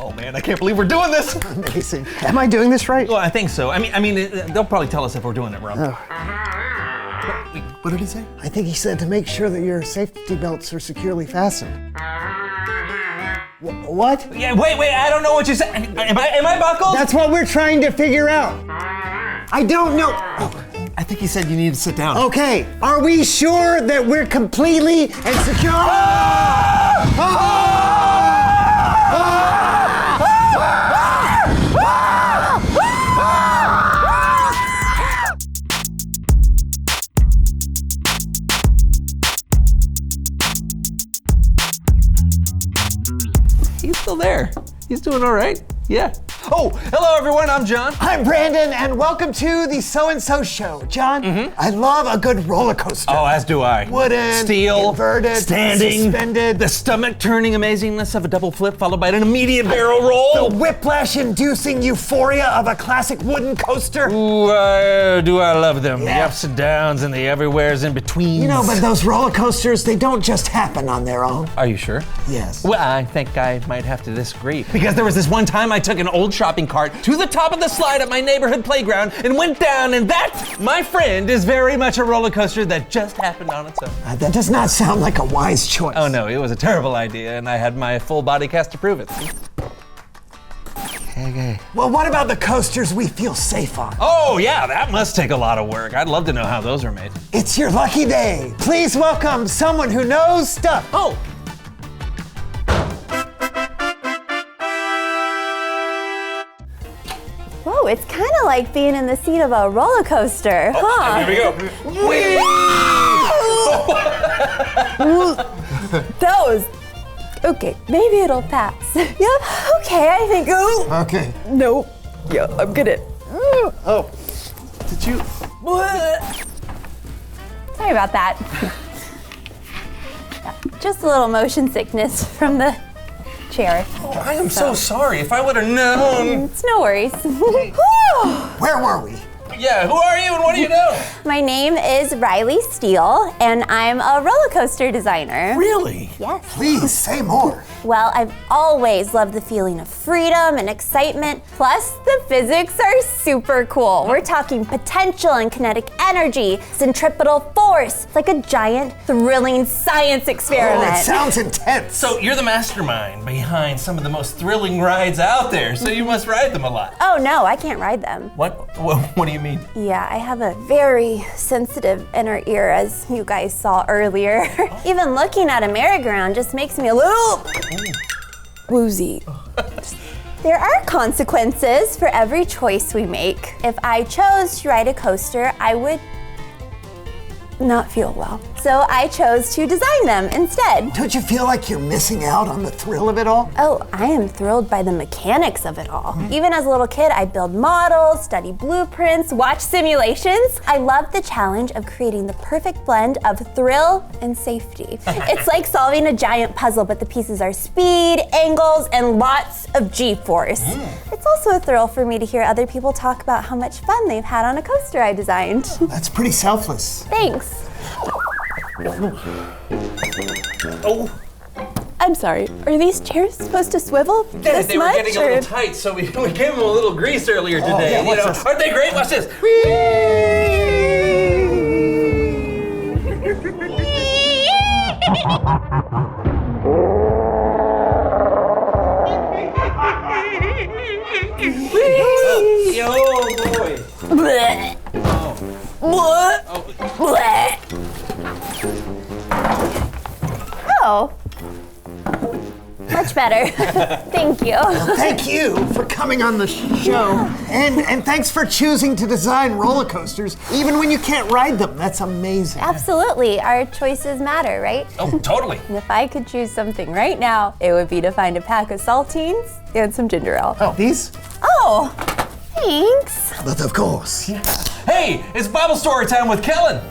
Oh man, I can't believe we're doing this. Amazing. Am I doing this right? Well, I think so. I mean, they'll probably tell us if we're doing it wrong. Oh. Wait, what did he say? I think he said to make sure that your safety belts are securely fastened. What? Yeah, wait, I don't know what you said. Am I buckled? That's what we're trying to figure out. I don't know. Oh. I think he said you need to sit down. Okay, are we sure that we're completely and secure? He's still there. He's doing all right. Yeah. Oh, hello everyone, I'm John. I'm Brandon, and welcome to the So-and-So Show. John, I love a good roller coaster. Oh, as do I. Wooden, steel, inverted, standing, suspended. the stomach-turning amazingness of a double flip followed by an immediate barrel roll. The whiplash-inducing euphoria of a classic wooden coaster. Ooh, do I love them. Yeah. The ups and downs and the everywheres in between. You know, but those roller coasters, they don't just happen on their own. Are you sure? Yes. Well, I think I might have to disagree. Because there was this one time I took an old shopping cart to the top of the slide at my neighborhood playground and went down, and that, my friend, is very much a roller coaster that just happened on its own. That does not sound like a wise choice. Oh no, it was a terrible idea, and I had my full body cast to prove it. Okay. Well, what about the coasters we feel safe on? Oh yeah, that must take a lot of work. I'd love to know how those are made. It's your lucky day. Please welcome someone who knows stuff. Oh. Whoa, it's kind of like being in the seat of a roller coaster, huh? Here we go. Those. Okay, maybe it'll pass. Yep, okay, I think. Ooh. Okay. Nope. Yeah, I'm good at. Oh, did you? Sorry about that. Just a little motion sickness from the chair. Oh, I am so sorry. If I would have known. It's no worries. Where were we? Yeah, who are you and what do you do? My name is Riley Steele, and I'm a roller coaster designer. Really? Yes. Please say more. Well, I've always loved the feeling of freedom and excitement. Plus, the physics are super cool. We're talking potential and kinetic energy, centripetal force. It's like a giant, thrilling science experiment. Oh, it sounds intense. So you're the mastermind behind some of the most thrilling rides out there, so you must ride them a lot. Oh no, I can't ride them. What do you mean? Yeah, I have a very sensitive inner ear, as you guys saw earlier. Even looking at a merry-go-round just makes me a little woozy. There are consequences for every choice we make. If I chose to ride a coaster, I would not feel well. So I chose to design them instead. Don't you feel like you're missing out on the thrill of it all? Oh, I am thrilled by the mechanics of it all. Even as a little kid, I'd build models, study blueprints, watch simulations. I love the challenge of creating the perfect blend of thrill and safety. It's like solving a giant puzzle, but the pieces are speed, angles, and lots of G-force. It's also a thrill for me to hear other people talk about how much fun they've had on a coaster I designed. That's pretty selfless. Thanks. Oh, I'm sorry, are these chairs supposed to swivel this they were much? getting a little tight, so we gave them a little grease earlier today. yeah, You watch know, this. aren't they great? Watch this. Oh boy. Blech. Blech. Blech. Oh. Much better. Thank you. Thank you for coming on the show. And thanks for choosing to design roller coasters, even when you can't ride them. That's amazing. Absolutely. Our choices matter, right? Oh, totally. And if I could choose something right now, it would be to find a pack of saltines and some ginger ale. Oh, these? Oh, thanks. But of course. Hey, it's Bible story time with Kellen.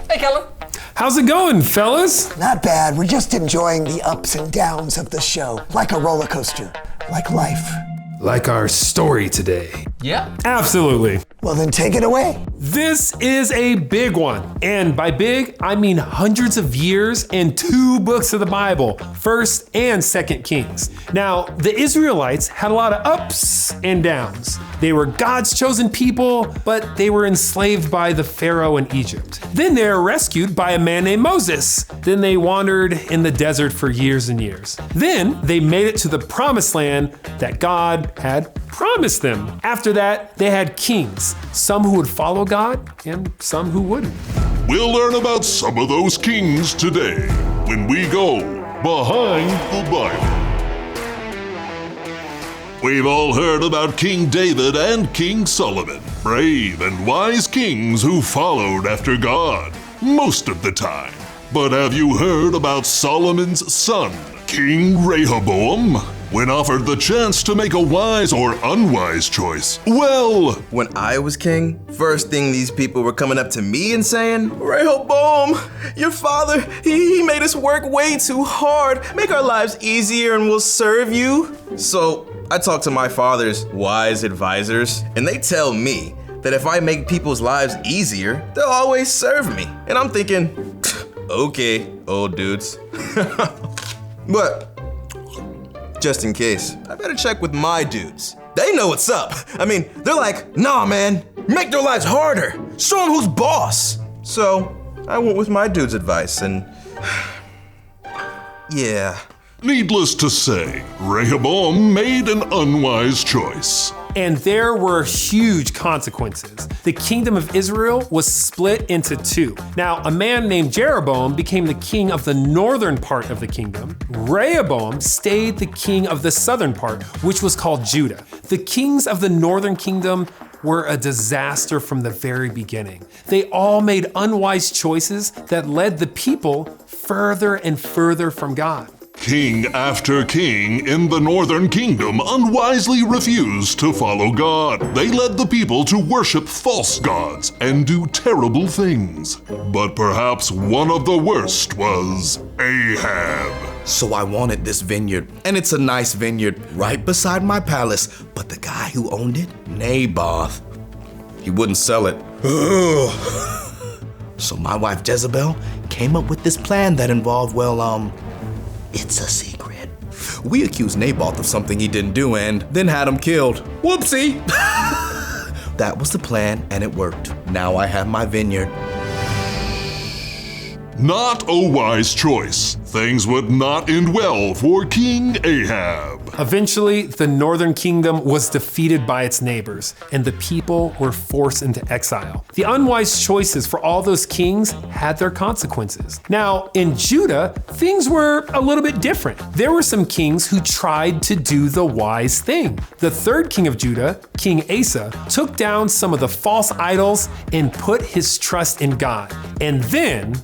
Hey, Kellen. How's it going, fellas? Not bad. We're just enjoying the ups and downs of the show. Like a roller coaster. Like life. Like our story today. Yeah. Absolutely. Well, then take it away. This is a big one. And by big, I mean hundreds of years and 2 books of the Bible, 1st and 2nd Kings. Now, the Israelites had a lot of ups and downs. They were God's chosen people, but they were enslaved by the Pharaoh in Egypt. Then they were rescued by a man named Moses. Then they wandered in the desert for years and years. Then they made it to the promised land that God had promised them. After that, they had kings, some who would follow God and some who wouldn't. We'll learn about some of those kings today when we go Behind the Bible. We've all heard about King David and King Solomon, brave and wise kings who followed after God most of the time. But have you heard about Solomon's son, King Rehoboam? When offered the chance to make a wise or unwise choice, well, when I was king, first thing these people were coming up to me and saying, Rehoboam, your father, he made us work way too hard. Make our lives easier and we'll serve you. So I talked to my father's wise advisors, and they tell me that if I make people's lives easier, they'll always serve me. And I'm thinking, okay, old dudes. But just in case, I better check with my dudes. They know what's up. I mean, they're like, nah, man, make their lives harder. Show them who's boss. So I went with my dude's advice and yeah. Needless to say, Rehoboam made an unwise choice. And there were huge consequences. The kingdom of Israel was split into 2. Now, a man named Jeroboam became the king of the northern part of the kingdom. Rehoboam stayed the king of the southern part, which was called Judah. The kings of the northern kingdom were a disaster from the very beginning. They all made unwise choices that led the people further and further from God. King after king in the northern kingdom unwisely refused to follow God. They led the people to worship false gods and do terrible things. But perhaps one of the worst was Ahab. So I wanted this vineyard, and it's a nice vineyard right beside my palace, but the guy who owned it, Naboth, he wouldn't sell it. So my wife Jezebel came up with this plan that involved, it's a secret. We accused Naboth of something he didn't do and then had him killed. Whoopsie! That was the plan and it worked. Now I have my vineyard. Not a wise choice. Things would not end well for King Ahab. Eventually, the northern kingdom was defeated by its neighbors, and the people were forced into exile. The unwise choices for all those kings had their consequences. Now, in Judah, things were a little bit different. There were some kings who tried to do the wise thing. The 3rd king of Judah, King Asa, took down some of the false idols and put his trust in God. And then,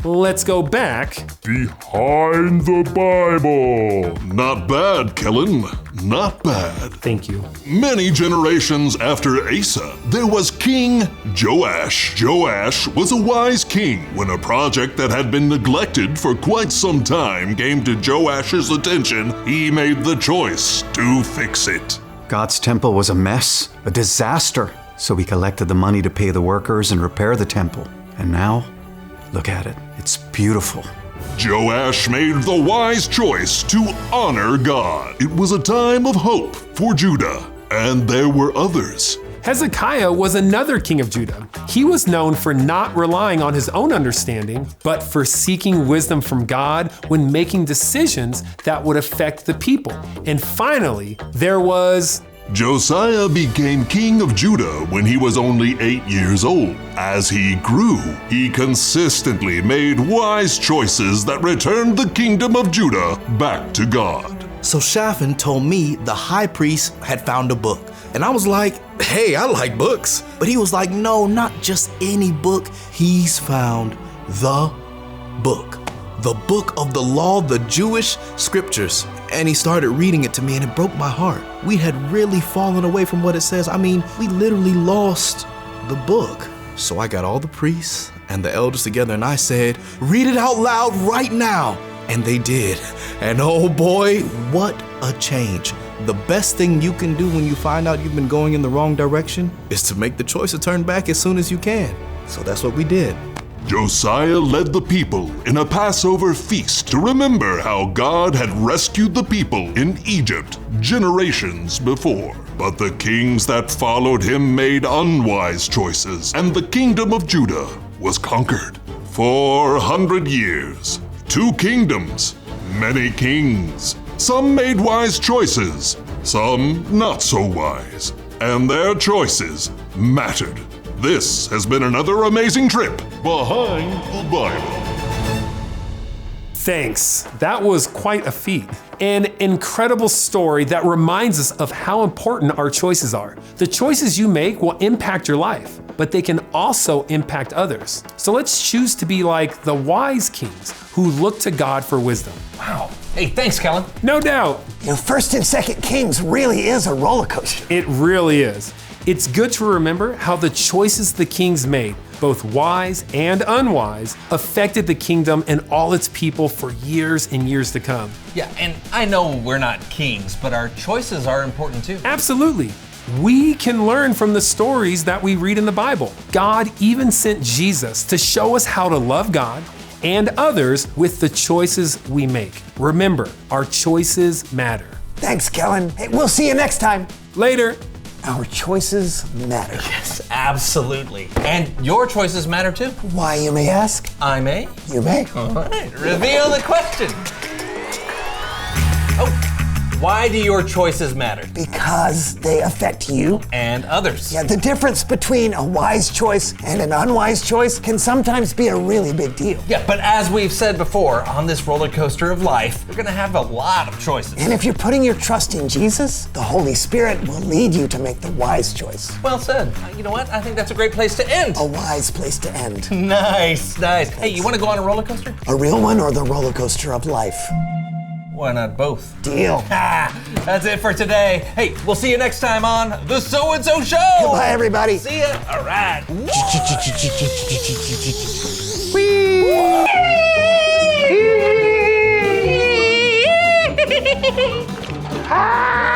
let's go back. Behind the Bible. Not bad, Kellen. Not bad. Thank you. Many generations after Asa, there was King Joash. Joash was a wise king when a project that had been neglected for quite some time came to Joash's attention. He made the choice to fix it. God's temple was a mess, a disaster. So he collected the money to pay the workers and repair the temple. And now, look at it. It's beautiful. Joash made the wise choice to honor God. It was a time of hope for Judah, and there were others. Hezekiah was another king of Judah. He was known for not relying on his own understanding, but for seeking wisdom from God when making decisions that would affect the people. And finally, there was Josiah became king of Judah when he was only 8 years old. As he grew, he consistently made wise choices that returned the kingdom of Judah back to God. So Shaphan told me the high priest had found a book. And I was like, hey, I like books. But he was like, no, not just any book. He's found the book of the law, the Jewish scriptures. And he started reading it to me and it broke my heart. We had really fallen away from what it says. I mean, we literally lost the book. So I got all the priests and the elders together and I said, read it out loud right now. And they did. And oh boy, what a change. The best thing you can do when you find out you've been going in the wrong direction is to make the choice to turn back as soon as you can. So that's what we did. Josiah led the people in a Passover feast to remember how God had rescued the people in Egypt generations before. But the kings that followed him made unwise choices, and the kingdom of Judah was conquered. 400 years, 2 kingdoms, many kings. Some made wise choices, some not so wise, and their choices mattered. This has been another amazing trip behind the Bible. Thanks. That was quite a feat. An incredible story that reminds us of how important our choices are. The choices you make will impact your life, but they can also impact others. So let's choose to be like the wise kings who look to God for wisdom. Wow. Hey, thanks, Kellen. No doubt. You know, 1st and 2nd Kings really is a roller coaster. It really is. It's good to remember how the choices the kings made, both wise and unwise, affected the kingdom and all its people for years and years to come. Yeah, and I know we're not kings, but our choices are important too. Absolutely. We can learn from the stories that we read in the Bible. God even sent Jesus to show us how to love God and others with the choices we make. Remember, our choices matter. Thanks, Kellen. Hey, we'll see you next time. Later. Our choices matter. Yes, absolutely. And your choices matter too. Why, you may ask? I may? You may. All right, reveal the question. Oh, why do your choices matter? Because they affect you. And others. Yeah, the difference between a wise choice and an unwise choice can sometimes be a really big deal. Yeah, but as we've said before, on this roller coaster of life, you're gonna have a lot of choices. And if you're putting your trust in Jesus, the Holy Spirit will lead you to make the wise choice. Well said. You know what? I think that's a great place to end. A wise place to end. Nice, nice. Hey, you wanna go on a roller coaster? A real one or the roller coaster of life? Why not both? Deal. That's it for today. Hey, we'll see you next time on The So-and-So Show. Goodbye, everybody. See ya. All right. Ah!